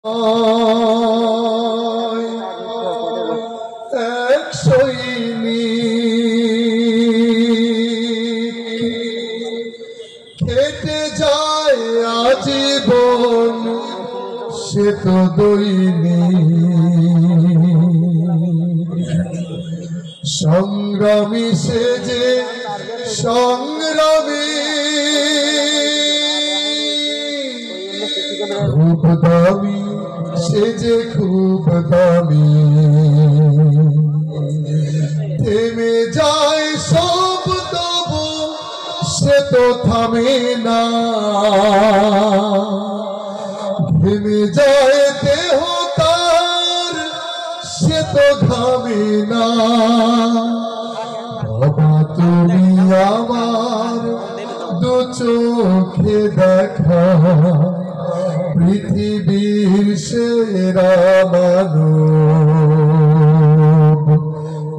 এক সৈনিক কেটে যায় আজীবন, সে তো দৈনিক সংগ্রামী, সে যে সংগ্রামী, খুব দামি, সে যে খুব দামি। থেমে যায় সব তবু সে তো থামে না, থেমে যায় দেহ তার সে তো ঘামে না। বাবা তুমি আমার দু চোখে দেখা, পৃথিবীর সেরা মানব।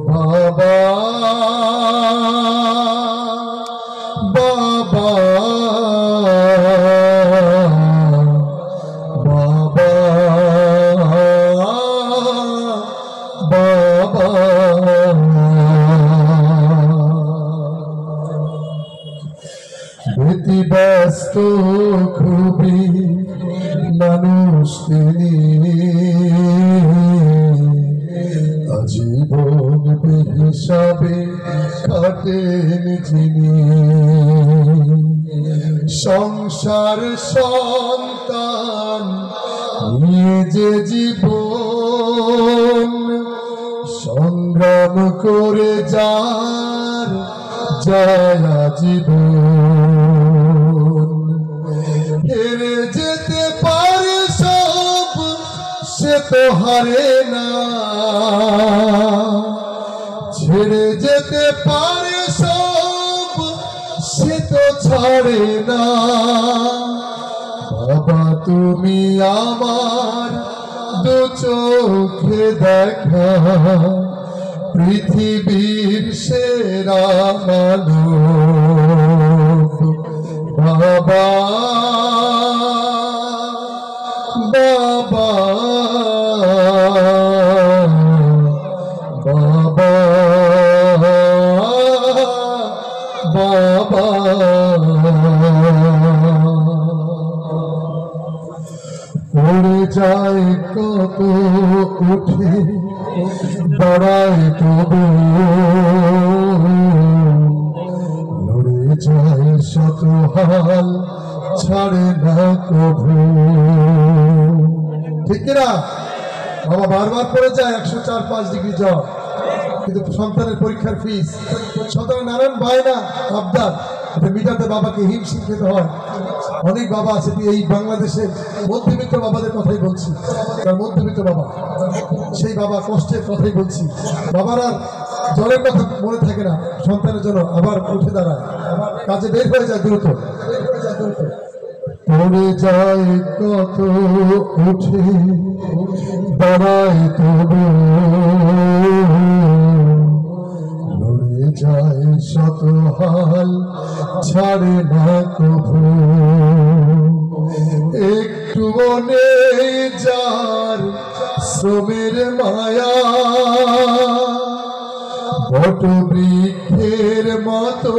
বাবা বাবা বাবা বাবা, ব্যতিব্যস্ত খুবই মানুষ তিনি, আজীবন বেহিসাবে কাটেন যিনি। সংসার সন্তান নিয়ে যে জীবন, সংগ্রাম করে যার যায় জীবন। হেরে যেতে পারে সব সে তো হারে না, ছেড়ে যেতে পারে সব সে তো ছাড়ে না। বাবা তুমি আমার দু চোখে দেখা, পৃথিবীর সেরা মানব। বাবা বাবা বাবা বাবা, উড়ে যায় কত উঠে দাঁড়ায় তবু, লড়ে যায় শত হাল ছাড়ে না কভু। ঠিক না? বাবা বারবার পড়ে যায় 104-5 ডিগ্রি জ্বর, কিন্তু সন্তানের পরীক্ষার ফিস, সন্তানের নানান বায়না আবদার, এটা মিটাতে বাবাকে হিমশিম খেতে হয়। অনেক বাবা আছে, এই বাংলাদেশের মধ্যবিত্ত বাবাদের কথাই বলছি, তার মধ্যবিত্ত বাবা, সেই বাবা কষ্টের কথাই বলছি। বাবার আর জ্বরের কথা মনে থাকে না, সন্তানের জন্য আবার উঠে দাঁড়ায়, কাজে বের হয়ে যায় দ্রুত। পড়ে যায় কত উঠে দাঁড়ায় তবু, লড়ে যায় শত হাল ছাড়ে না কভু। একটু মনে যার শ্রমের মায়া, বট বৃক্ষের মতো